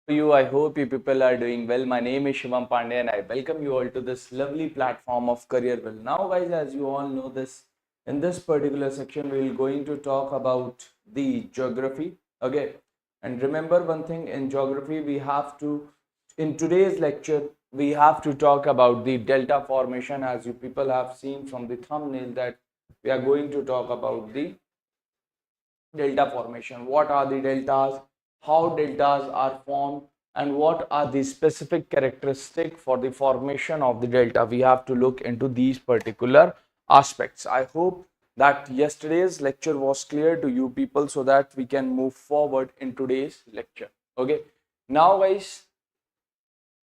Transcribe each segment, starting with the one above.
You, I hope you people are doing well. My name is Shivam Pandey and I welcome you all to this lovely platform of Careerwill. Now guys, as you all know this, in this particular section, we're going to talk about the geography. Okay. And remember one thing, in geography, in today's lecture, we have to talk about the delta formation. As you people have seen from the thumbnail that we are going to talk about the delta formation. What are the deltas, how deltas are formed, and what are the specific characteristics for the formation of the delta. We have to look into these particular aspects. I hope that yesterday's lecture was clear to you people so that we can move forward in today's lecture. Okay, now guys,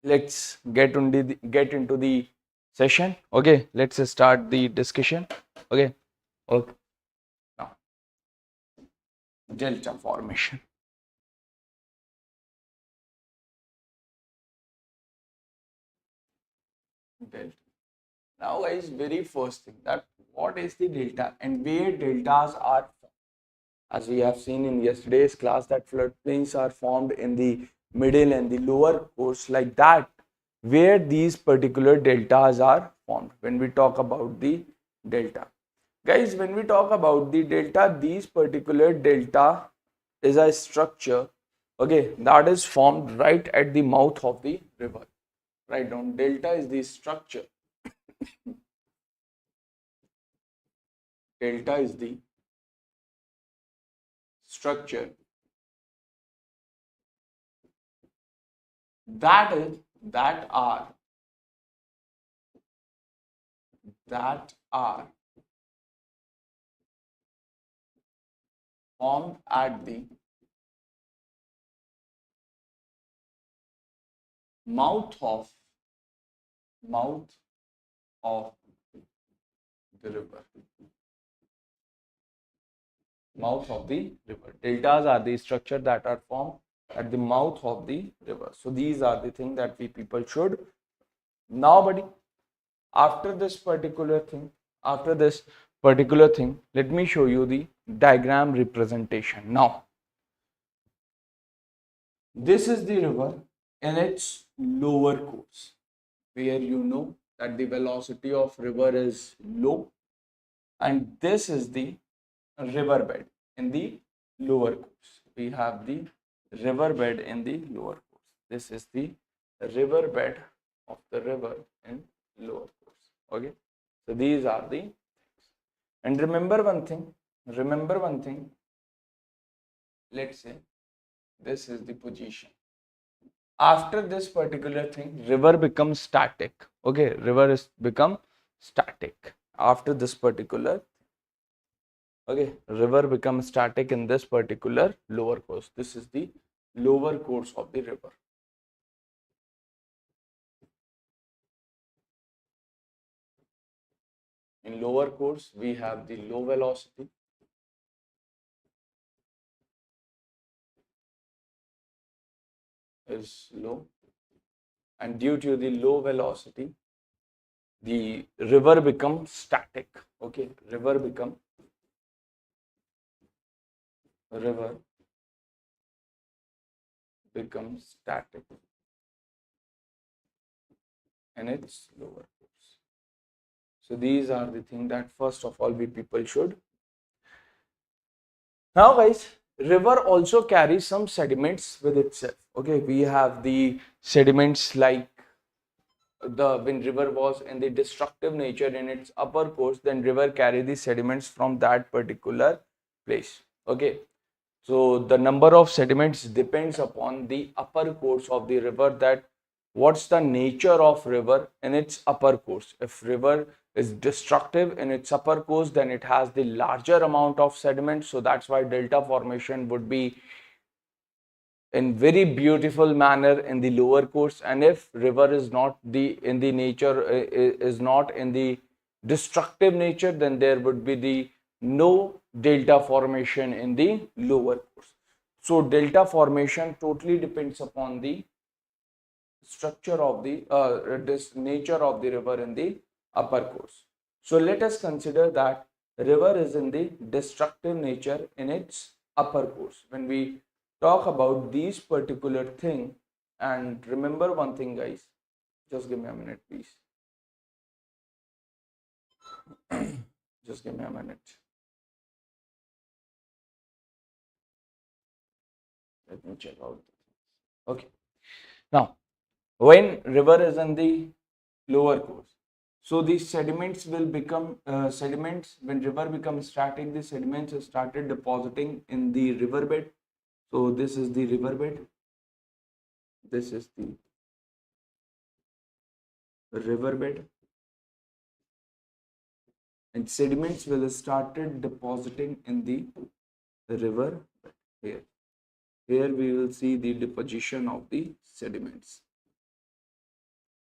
let's get into the session. Okay, let's start the discussion. Okay. Okay, now delta formation. Delta. Now guys, very first thing, that what is the delta and where deltas are formed. As we have seen in yesterday's class that floodplains are formed in the middle and the lower course, like that, where these particular deltas are formed when we talk about the delta. Guys, when we talk about the delta, these particular delta is a structure, okay, that is formed right at the mouth of the river. Right down, delta is the structure. Delta is the structure that is that are formed at the mouth of the river. Mouth of the river. Deltas are the structure that are formed at the mouth of the river. So these are the things that we people should. Now, buddy, after this particular thing, let me show you the diagram representation. Now, this is the river in its lower course, where you know that the velocity of river is low, and this is the riverbed in the lower course. We have the riverbed in the lower course. This is the riverbed of the river in lower course. Okay, so these are the things. And remember one thing. Let's say this is the position. After this particular thing, river becomes static. Okay, river is become static after this particular. Okay, river becomes static in this particular lower course. This is the lower course of the river. In lower course, we have the low velocity. Is low, and due to the low velocity, the river becomes static. Okay, river becomes static in its lower course. So these are the things that first of all we people should. Now guys, river also carries some sediments with itself. Okay, we have the sediments like when river was in the destructive nature in its upper course, then river carry the sediments from that particular place. Okay, so the number of sediments depends upon the upper course of the river, that what's the nature of river in its upper course. If river is destructive in its upper course, then it has the larger amount of sediment. So that's why delta formation would be in very beautiful manner in the lower course. And if river is not in the nature is not in the destructive nature, then there would be the no delta formation in the lower course. So delta formation totally depends upon the structure of the this nature of the river in the upper course. So let us consider that river is in the destructive nature in its upper course. When we talk about these particular thing, And remember one thing, guys. Just give me a minute, please. Just give me a minute. Let me check out. Okay. Now, when river is in the lower course, so these sediments will become sediments. When river becomes static, the sediments started depositing in the riverbed. So this is the riverbed. This is the riverbed, and sediments will started depositing in the river here. Here we will see the deposition of the sediments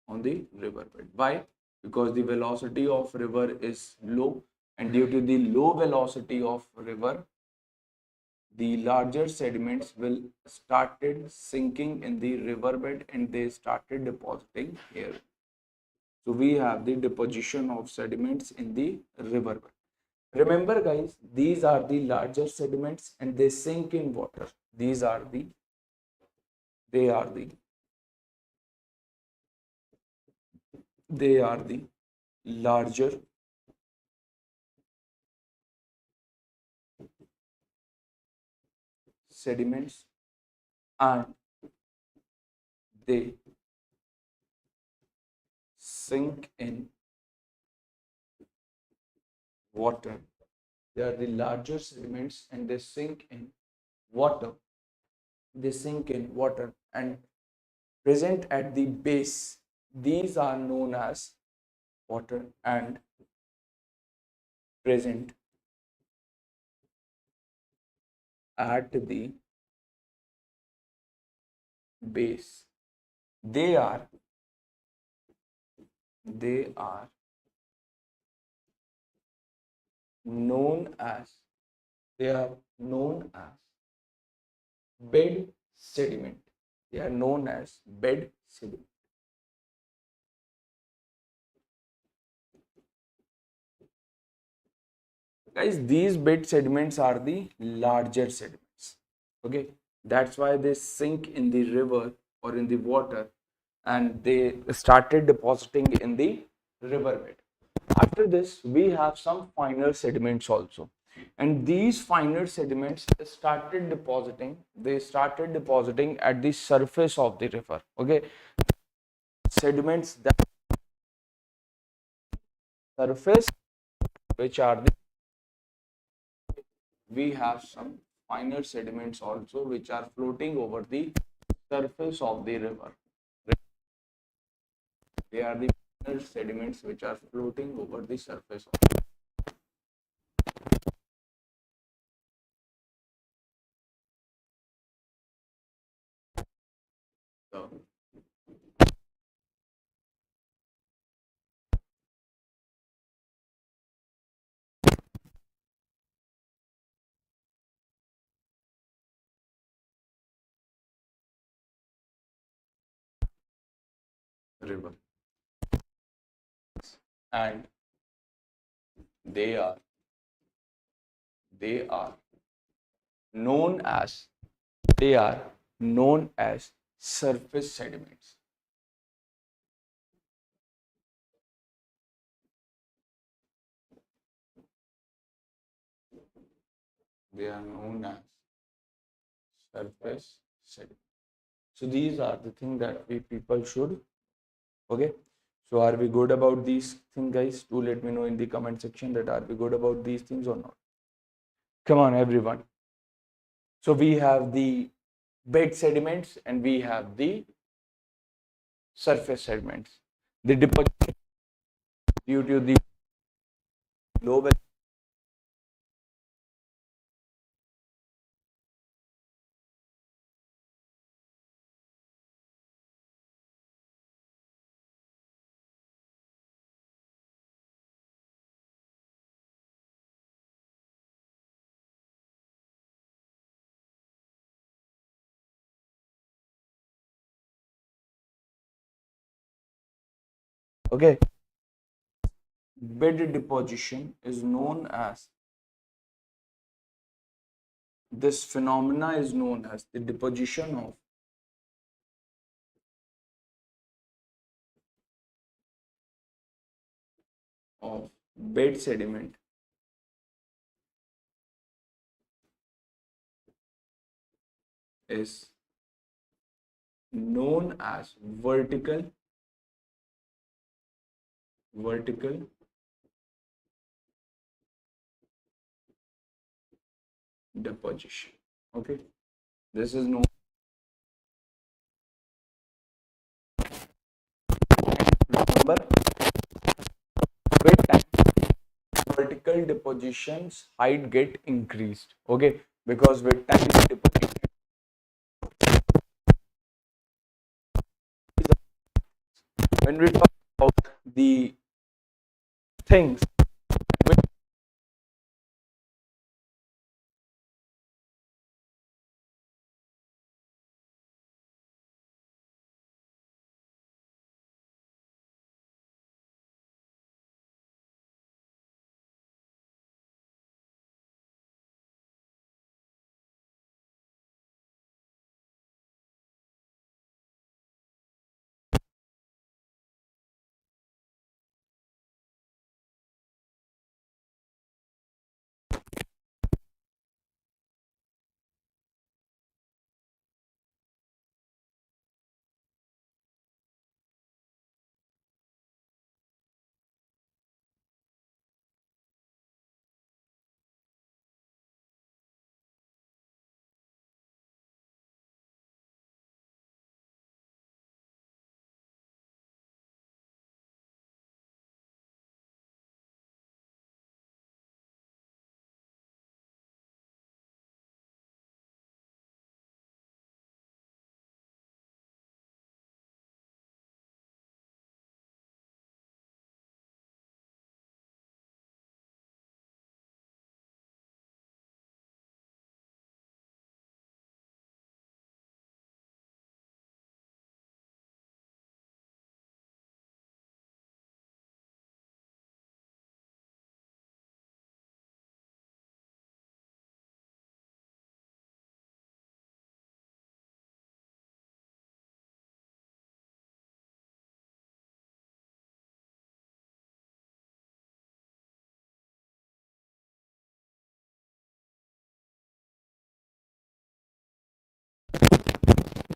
on the riverbed. Why? Because the velocity of river is low, and due to the low velocity of river, the larger sediments will started sinking in the riverbed and they started depositing here. So we have the deposition of sediments in the riverbed. Remember, guys, these are the larger sediments and they sink in water. They are the larger sediments, and they sink in water. They are the larger sediments and they sink in water. They sink in water and present at the base. These are known as water and present at the base. They are known as bed sediment. They are known as bed sediment. Guys, these bed sediments are the larger sediments. Okay, that's why they sink in the river or in the water and they started depositing in the riverbed. After this, we have some finer sediments also. And these finer sediments started depositing, at the surface of the river. Okay, sediments that surface, which are the, we have some finer sediments also which are floating over the surface of the river. They are the finer sediments which are floating over the surface of the river, and they are they are known as surface sediments. They are known as surface sediments. So these are the things that we people should. Okay, so are we good about these things, guys? Do let me know in the comment section that are we good about these things or not. Come on, everyone. So we have the bed sediments and we have the surface sediments. The deposition due to the low velocity. Okay, bed deposition is known as, this phenomena is known as the deposition of of bed sediment is known as vertical deposition. Okay, this is known. Remember, with time, vertical depositions height get increased. Okay, because with time deposition, when we talk about the things,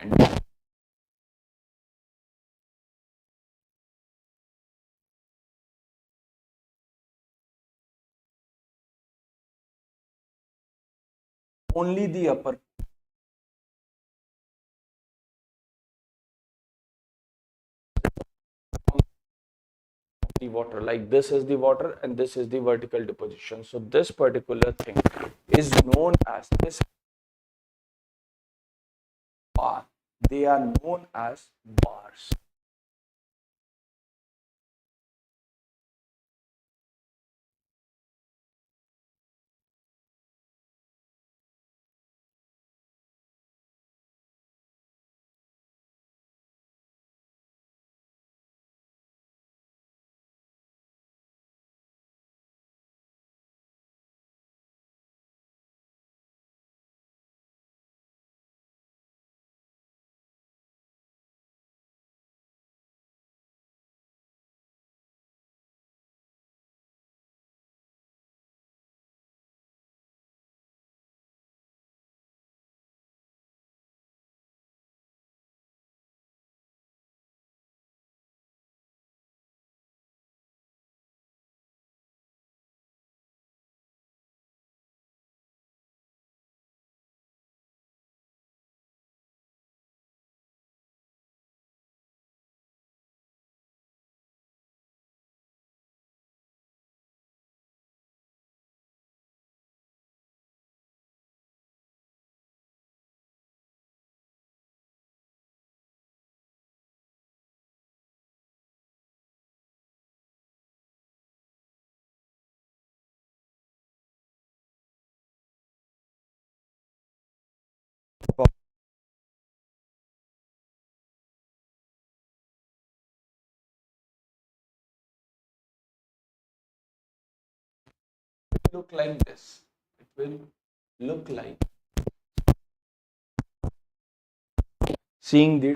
and only the upper the water, like this is the water and this is the vertical deposition. So this particular thing is known as this bar. They are known as bars. Look like this. It will look like seeing the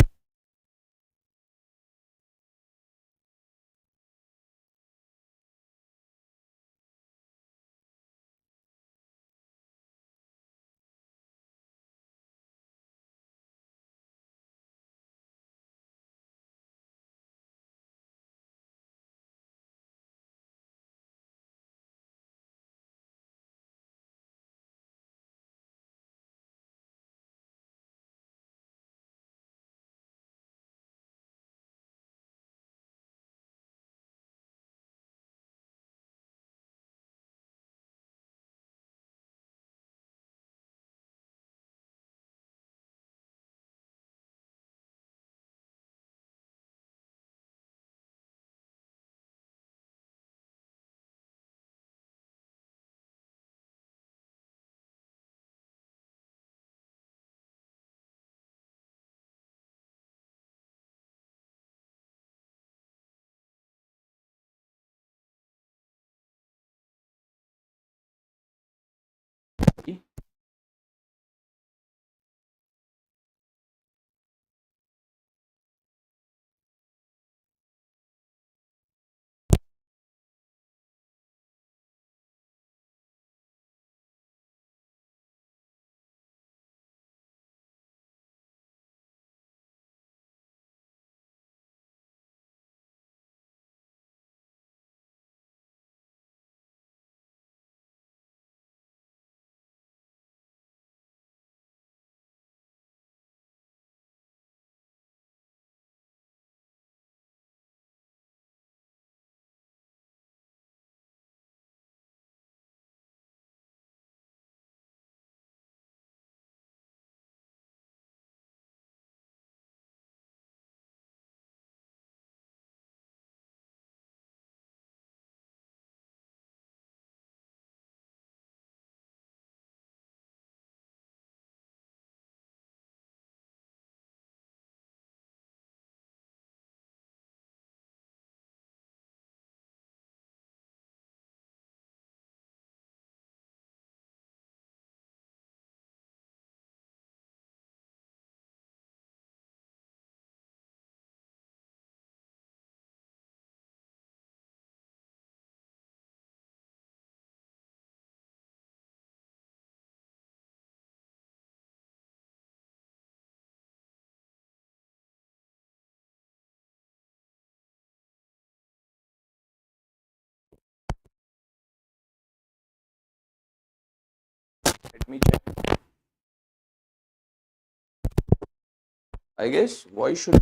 Let me check. I guess voice should.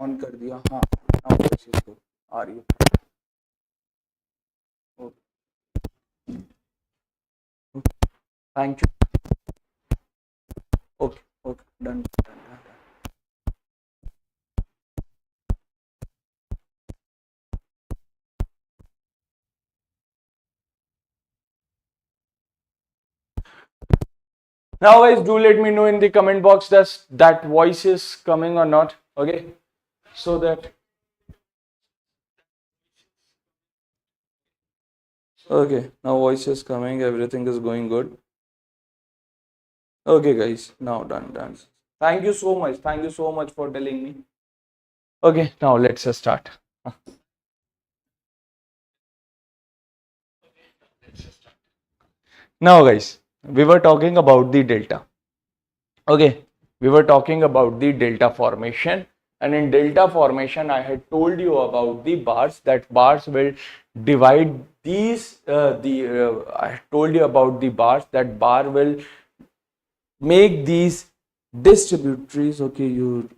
On कर दिया हाँ now voice is good. आ रही है thank you okay okay done done now guys do let me know in the comment box that voice is coming or not okay so that okay now voice is coming everything is going good okay guys now done thank you so much for telling me okay now let's start now guys we were talking about the delta okay we were talking about the delta formation and in delta formation I had told you about the bars that bars will divide these I told you about the bars that bar will make these distributaries okay you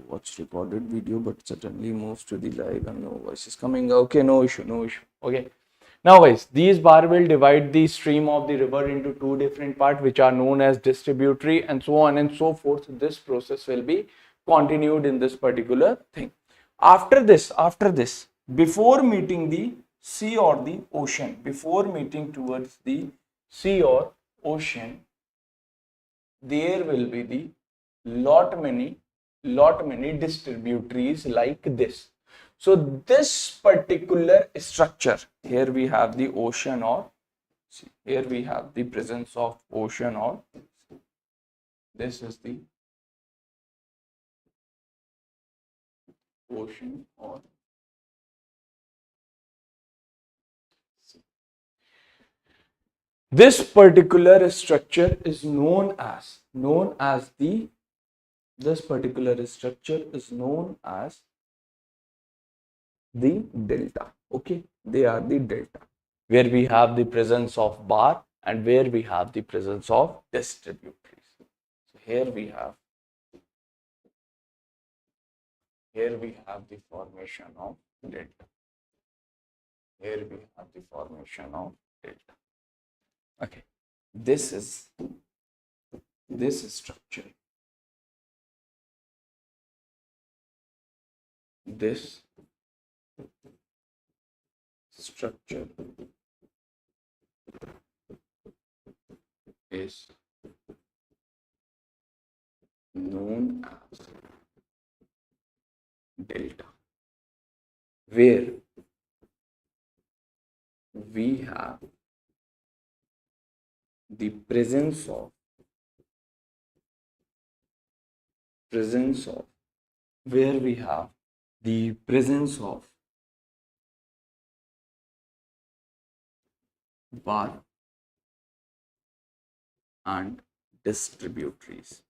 watch recorded video but suddenly moves to the live and no voice is coming okay no issue okay Now guys, these bar will divide the stream of the river into two different parts which are known as distributary and so on and so forth. This process will be continued in this particular thing. After this, before meeting the sea or the ocean, before meeting towards the sea or ocean, there will be the lot many distributaries like this. So this particular structure, here we have the ocean or here we have the presence of ocean or this is the ocean or sea. This particular structure is known as this particular structure is known as the delta. Okay, they are the delta where we have the presence of bar and where we have the presence of distributaries. So here we have the formation of delta. Here we have the formation of delta. Okay, this is this structure. This structure is known as delta, where we have the presence of where we have the presence of bar and distributaries.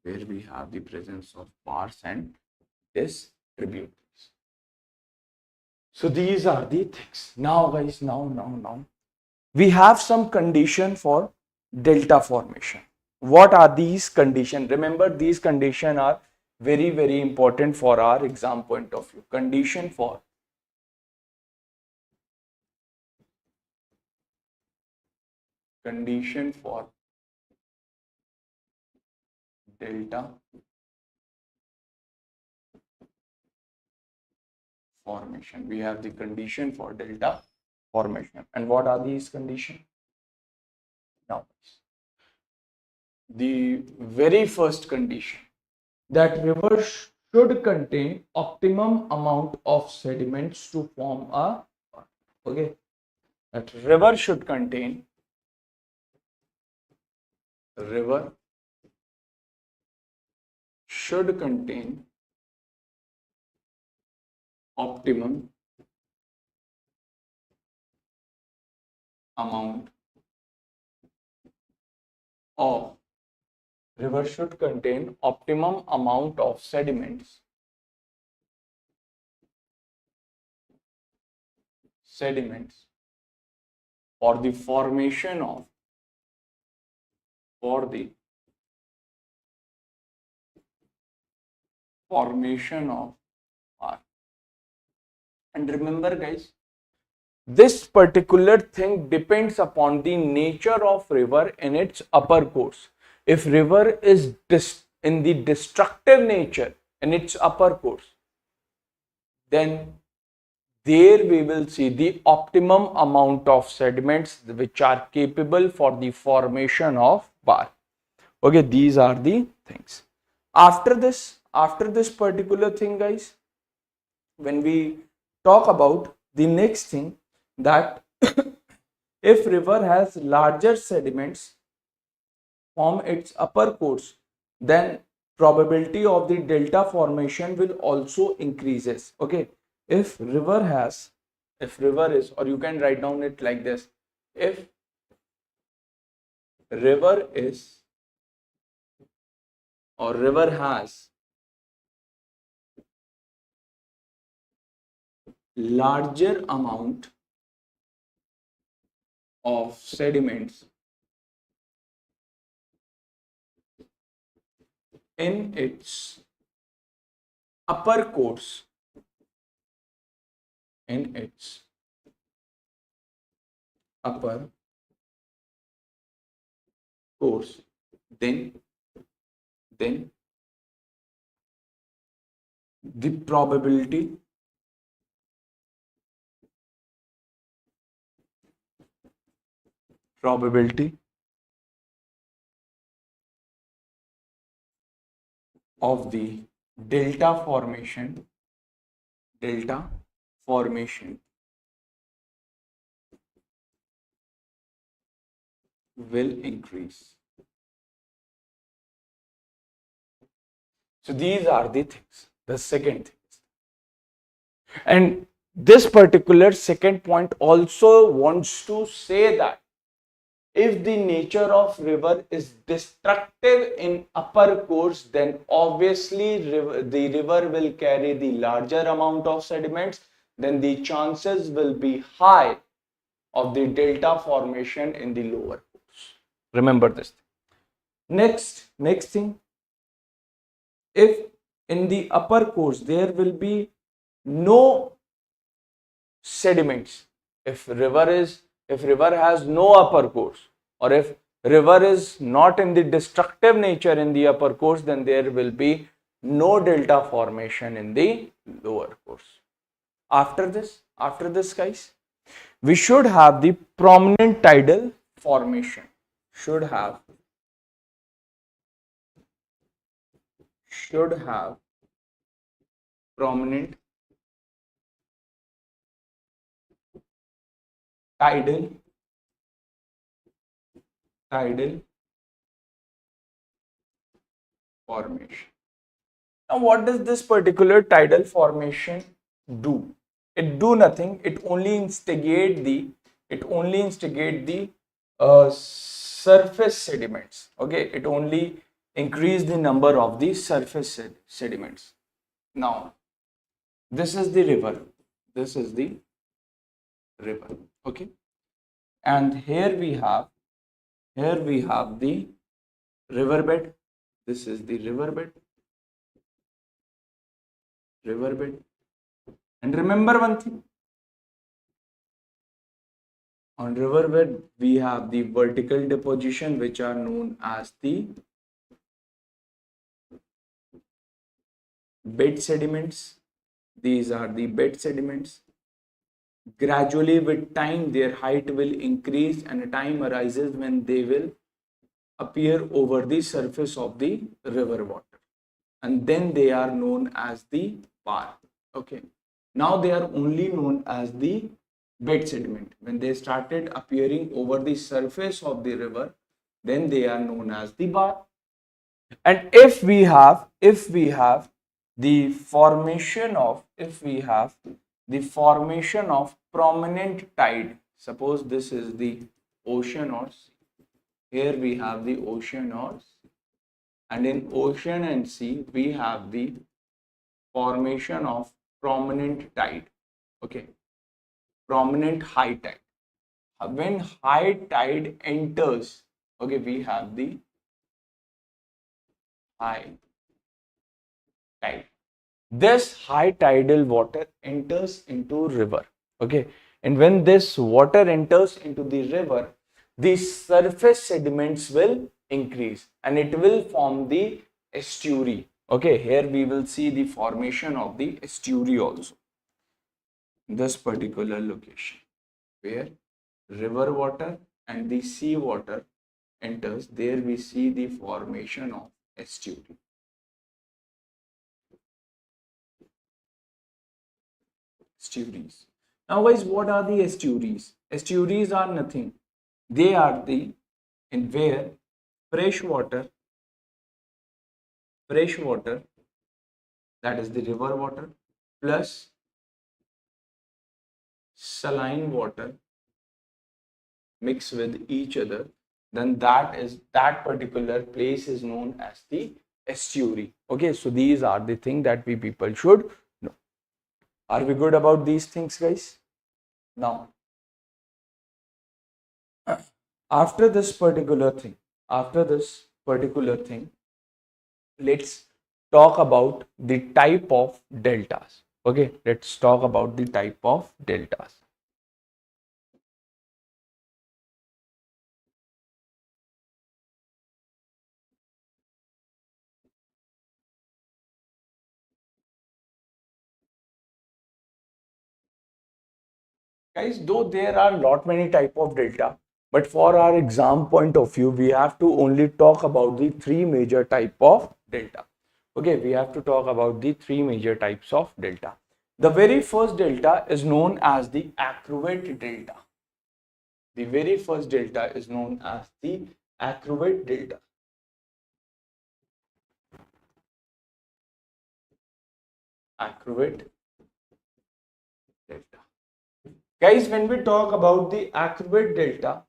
Where we have the presence of bars and distributaries. So these are the things. Now guys, now we have some condition for delta formation. What are these conditions? Remember, these conditions are very important for our exam point of view. Condition for delta formation. We have the condition for delta formation. And what are these conditions? Now, the very first condition, that river should contain optimum amount of sediments to form a, okay, that river should contain optimum amount of sediments for the formation of R. And remember guys, this particular thing depends upon the nature of river in its upper course. If river is in the destructive nature in its upper course, then there we will see the optimum amount of sediments which are capable for the formation of bar. Okay, these are the things. After this particular thing guys, when we talk about the next thing, that if river has larger sediments from its upper course, then probability of the delta formation will also increases. Okay, if river is, or you can write down it like this, if river is or river has larger amount of sediments in its upper course, in its upper course, then the probability of the delta formation will increase. So these are the things, the second things. And this particular second point also wants to say that if the nature of river is destructive in upper course, then obviously the river will carry the larger amount of sediments, then the chances will be high of the delta formation in the lower course. Remember this. Next thing, if in the upper course there will be no sediments, if river has no upper course, or if river is not in the destructive nature in the upper course, then there will be no delta formation in the lower course. After this guys, we should have the prominent tidal formation, should have prominent tidal formation. Now what does this particular tidal formation do? It do nothing. It only instigate the surface sediments. Okay, it only increase the number of the surface sediments. Now this is the river. Okay, and here we have the riverbed. This is the riverbed. And remember one thing, on riverbed we have the vertical deposition, which are known as the bed sediments. These are the bed sediments. Gradually with time their height will increase, and a time arises when they will appear over the surface of the river water, and then they are known as the bar. Okay, now they are only known as the bed sediment. When they started appearing over the surface of the river, then they are known as the bar. And if we have the formation of prominent tide, suppose this is the ocean or sea. Here we have the ocean or sea, and in ocean and sea we have the formation of prominent tide. Okay, prominent high tide. When high tide enters, okay, we have the high tide. This high tidal water enters into river. Okay, and when this water enters into the river, the surface sediments will increase and it will form the estuary. Okay, here we will see the formation of the estuary also. This particular location where river water and the sea water enters, there we see the formation of estuary. Estuaries. Now guys, what are the estuaries? Estuaries are nothing. They are the in where fresh water, that is the river water, plus saline water mix with each other, then that particular place is known as the estuary. Okay, so these are the things that we people should know. Are we good about these things, guys? Now, after this particular thing, let's talk about the type of deltas. Okay, let's talk about the type of deltas. Guys, though there are lot many type of delta, but for our exam point of view, we have to only talk about the three major type of delta. Okay, we have to talk about the three major types of delta. The very first delta is known as the accurate delta. The very first delta is known as the accurate delta. Accurate delta. Guys, when we talk about the accurate delta,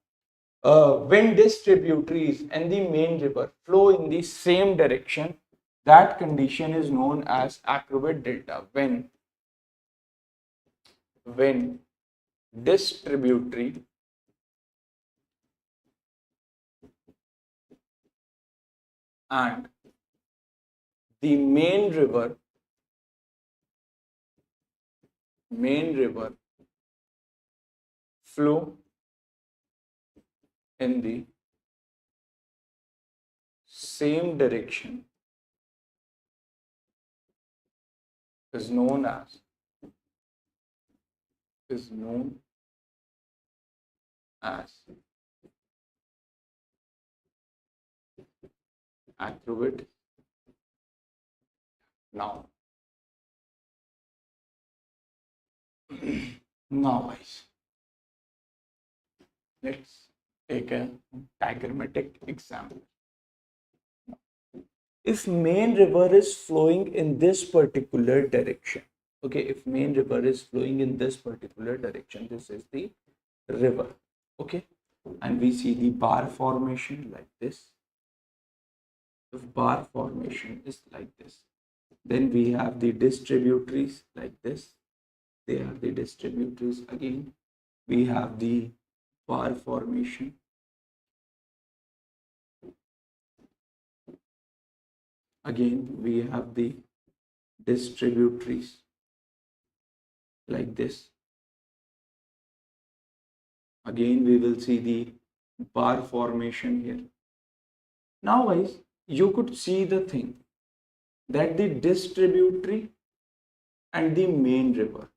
when distributaries and the main river flow in the same direction, that condition is known as accurate delta. When distributary and the main river flow in the same direction is known as accurate. Now guys, let's take a diagrammatic example. If main river is flowing in this particular direction, okay, if main river is flowing in this particular direction, this is the river, okay, and we see the bar formation like this. If bar formation is like this, then we have the distributaries like this. They are the distributaries. Again, we have the bar formation. Again, we have the distributaries like this. Again, we will see the bar formation here. Now guys, you could see the thing that the distributary and the main river,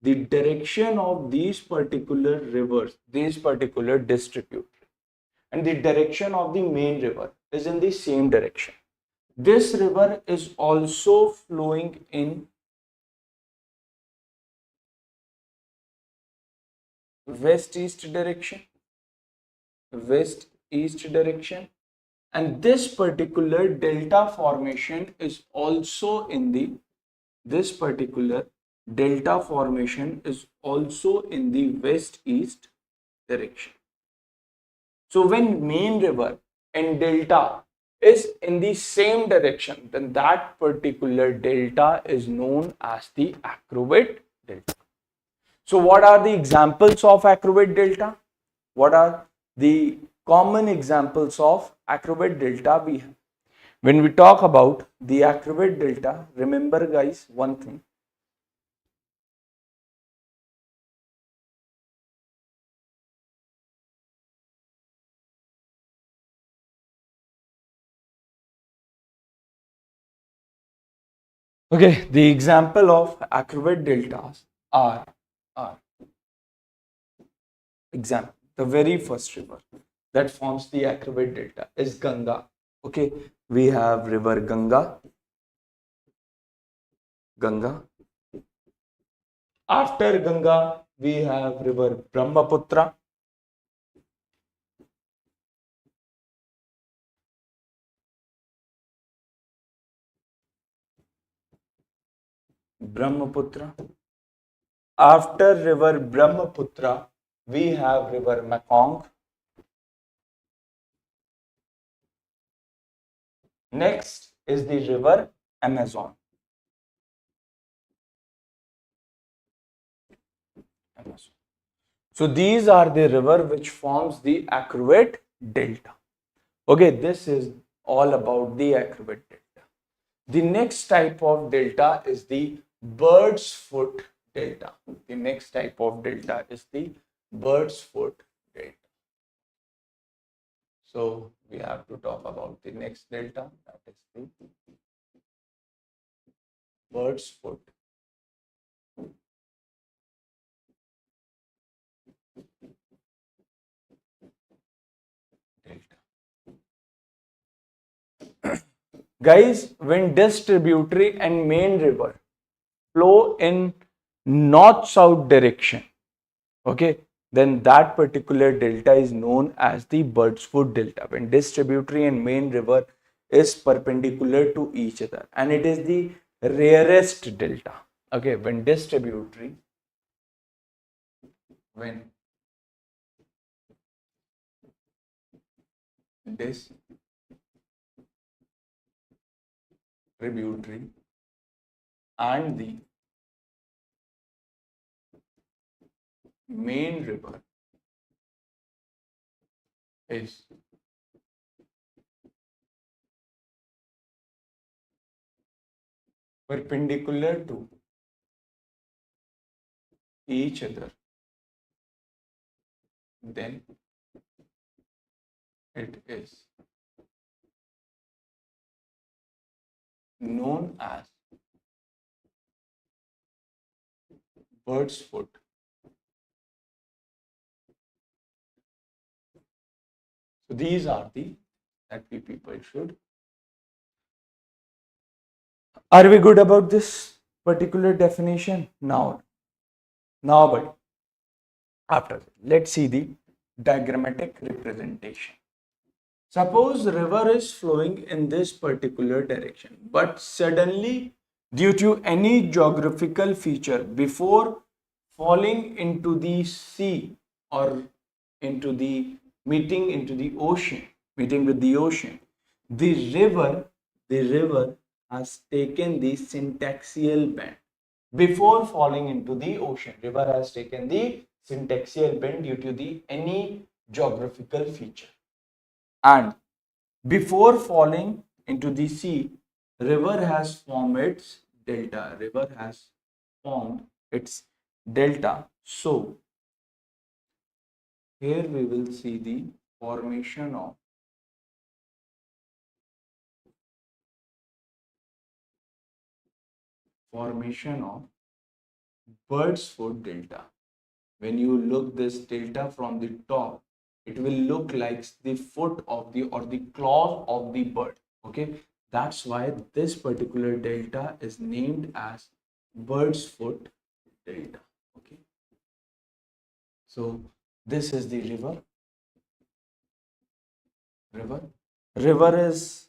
the direction of these particular rivers, these particular distributary, and the direction of the main river is in the same direction. This river is also flowing in west-east direction, and this particular delta formation is also in the west-east direction. So when main river and delta is in the same direction, then that particular delta is known as the accurate delta. So what are the examples of accurate delta? What are the common examples of accurate delta we have? When we talk about the accurate delta, remember guys one thing. Okay, the example of accurate deltas are example, the very first river that forms the accurate delta is Ganga. Okay, we have river Ganga. After Ganga, we have river Brahmaputra. After river Brahmaputra, we have river Mekong. Next is the river Amazon. So these are the river which forms the accurate delta. Okay, this is all about the accurate delta. The next type of delta is the bird's foot delta. The next type of delta is the bird's foot delta. So we have to talk about the next delta, that is the bird's foot delta. Guys, when distributary and main river flow in north-south direction, okay, then that particular delta is known as the bird's foot delta. When distributary and main river is perpendicular to each other, and it is the rarest delta. Okay, when distributary and the main river is perpendicular to each other, then it is known as bird's foot. So these are the that we people should. Are we good about this particular definition? Now, but after that, let's see the diagrammatic representation. Suppose the river is flowing in this particular direction, but suddenly, due to any geographical feature, before falling into the sea or into the meeting with the ocean, the river has taken the syntaxial bend. Before falling into the ocean, river has taken the syntaxial bend due to the any geographical feature. And before falling into the sea, river has formed its delta. So here we will see the formation of bird's foot delta. When you look this delta from the top, it will look like the foot of the or the claw of the bird. Okay, that's why this particular delta is named as bird's foot delta. Okay, so this is the river is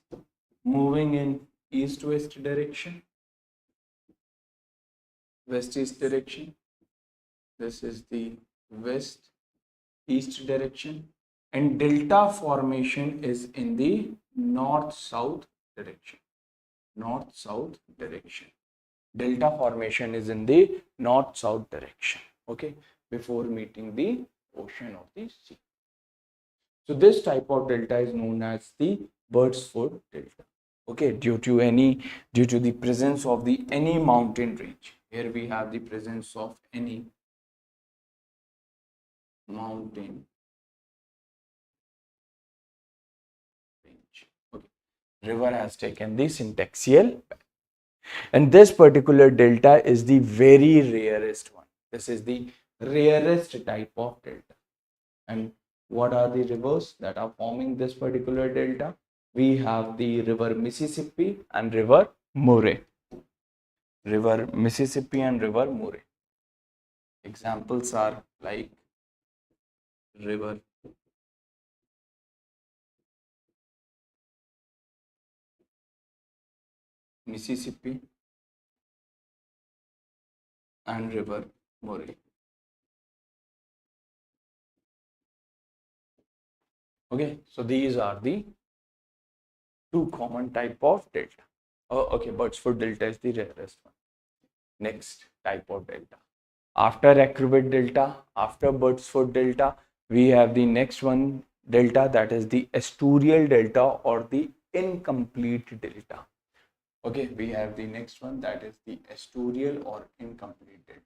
moving in east-west direction, west-east direction. This is the west-east direction, and delta formation is in the north-south direction. Delta formation is in the north-south direction. Okay, before meeting the ocean of the sea. So this type of delta is known as the bird's foot delta. Okay, due to the presence of the any mountain range. Here we have the presence of any mountain range. Okay, river has taken the syntaxial, and this particular delta is the very rarest one. This is the rarest type of delta. And what are the rivers that are forming this particular delta? We have the river Mississippi and river Murray. Examples are like river Mississippi and river Murray. Okay, so these are the two common type of delta. Okay, bird's foot delta is the rarest one. Next type of delta. After accurate delta, after bird's foot delta, we have the next one delta, that is the estuarial delta or the incomplete delta. Okay, we have the next one, that is the estuarial or incomplete delta.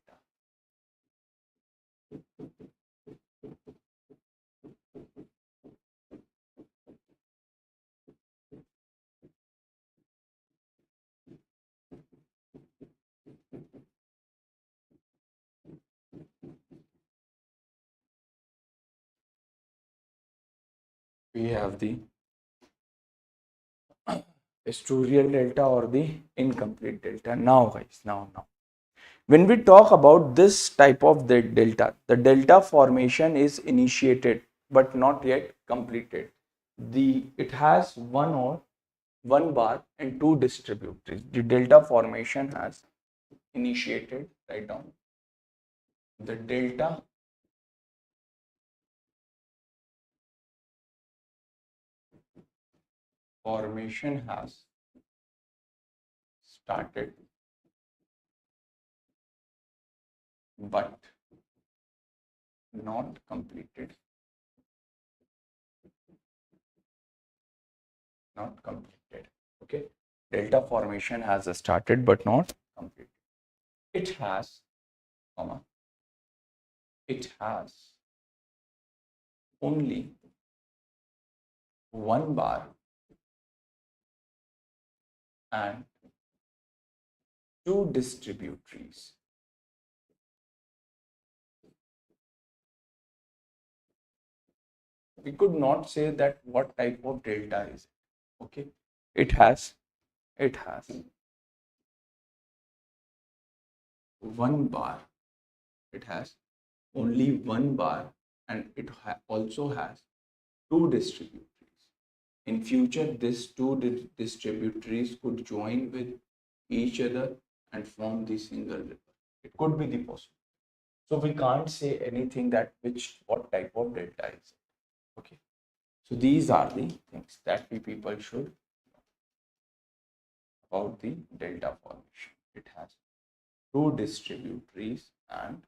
We have the estuarial delta or the incomplete delta. Now guys, now when we talk about this type of the delta formation is initiated but not yet completed. It has one bar and two distributaries. The delta formation has initiated, write down, the delta formation has started but not completed. Okay, delta formation has started but not completed. It has only one bar and two distributaries. We could not say that what type of delta is it. Okay, it has one bar. It has only one bar and it also has two distributaries. In future, these two distributaries could join with each other and form the single river. It could be the possible. So we can't say anything that what type of delta is it. Okay. So these are the things that we people should know about the delta formation. It has two distributaries and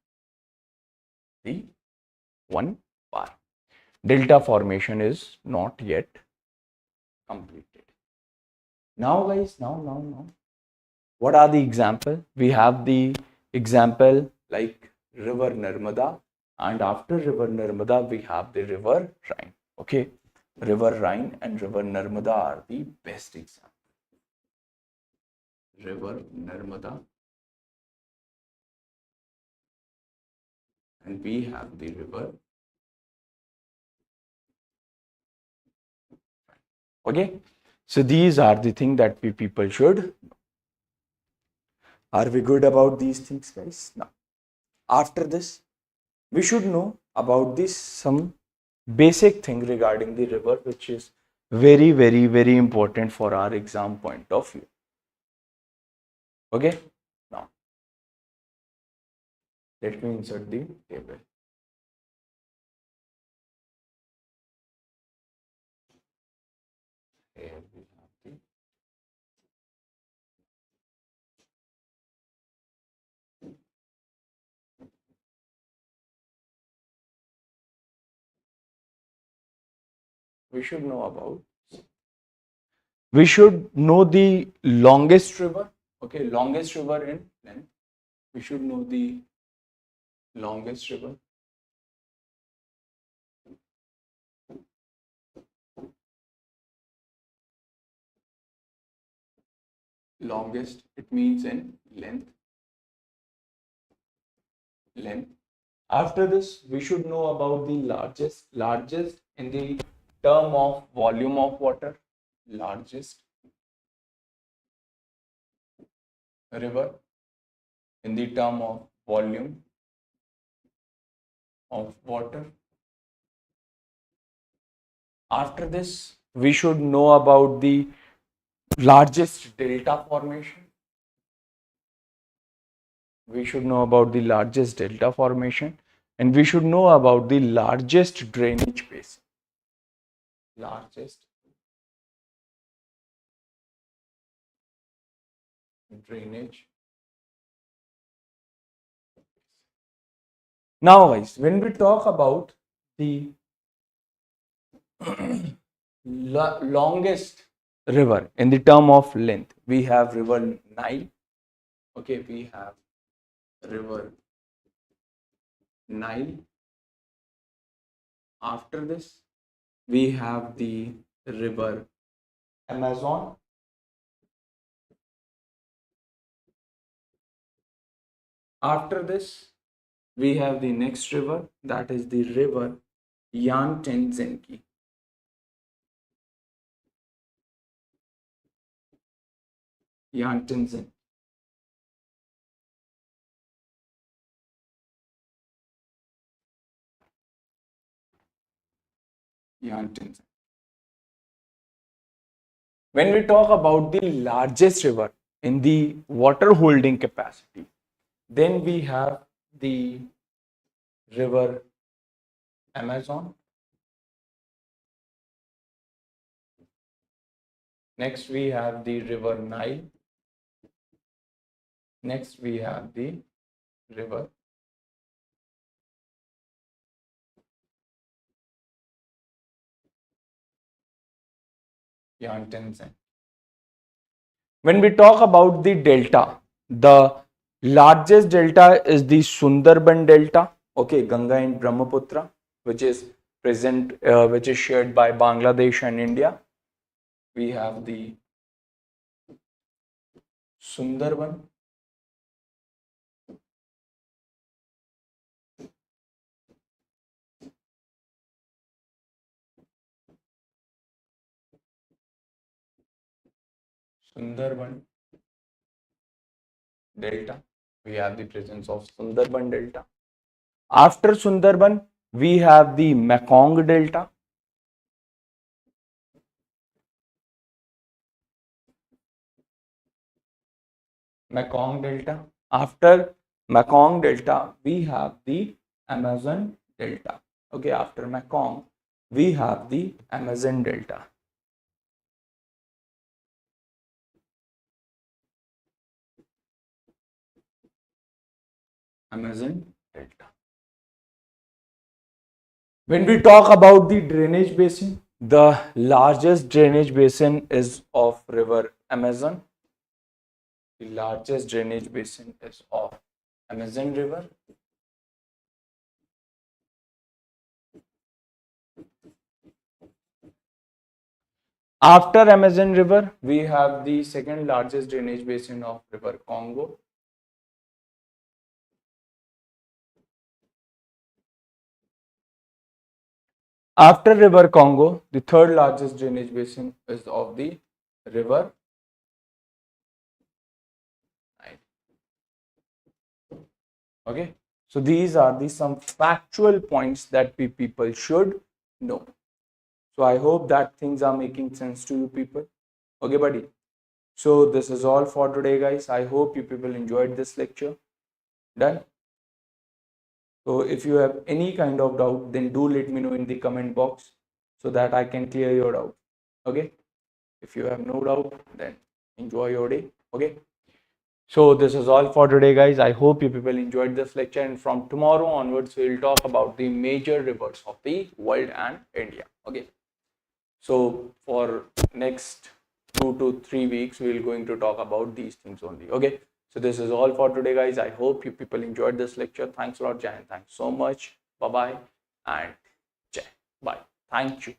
the one bar. Delta formation is not yet completed. Now guys, now. What are the example? We have the example like river Narmada, and after river Narmada we have the river Rhine. Okay, river Rhine and river Narmada are the best example. River Narmada and we have the river. Okay, so these are the things that we people should know. Are we good about these things, guys? Now, after this, we should know about this some basic thing regarding the river, which is very important for our exam point of view. Okay, now let me insert the table. Here we have the we should know the longest river. Okay, longest river in length. We should know the longest river. Longest, it means in length. After this, we should know about the largest in the term of volume of water. Largest river in the term of volume of water. After this, we should know about the largest delta formation. We should know about the largest delta formation, and we should know about the largest drainage basin. Largest drainage. Now guys, when we talk about the longest river in the term of length. We have river Nile. Okay, we have river Nile. After this, we have the river Amazon. After this, we have the next river, that is the river Yangtze. Yangtze. Yangtze. When we talk about the largest river in the water holding capacity, then we have the river Amazon. Next, we have the river Nile. Next, we have the river Yangtze. When we talk about the delta, the largest delta is the Sundarban Delta, okay, Ganga and Brahmaputra, which is which is shared by Bangladesh and India. We have the Sundarban. Sundarban Delta. We have the presence of Sundarban Delta. After Sundarban, we have the Mekong Delta. Mekong Delta. After Mekong Delta, we have the Amazon Delta. Okay, after Mekong, we have the Amazon Delta. Amazon Delta. When we talk about the drainage basin, the largest drainage basin is of river Amazon. The largest drainage basin is of Amazon River. After Amazon River, we have the second largest drainage basin of river Congo. After river Congo, the third largest drainage basin is of the river Nile. Okay, so these are the some factual points that people should know. So I hope that things are making sense to you people. Okay, buddy. So this is all for today, guys. I hope you people enjoyed this lecture. Done. So if you have any kind of doubt, then do let me know in the comment box so that I can clear your doubt. Okay. If you have no doubt, then enjoy your day. Okay. So this is all for today, guys. I hope you people enjoyed this lecture, and from tomorrow onwards, we will talk about the major rivers of the world and India. Okay. So for next 2 to 3 weeks, we will going to talk about these things only. Okay. So this is all for today, guys. I hope you people enjoyed this lecture. Thanks a lot, Jai. Thanks so much. Bye bye and Jai. Bye. Thank you.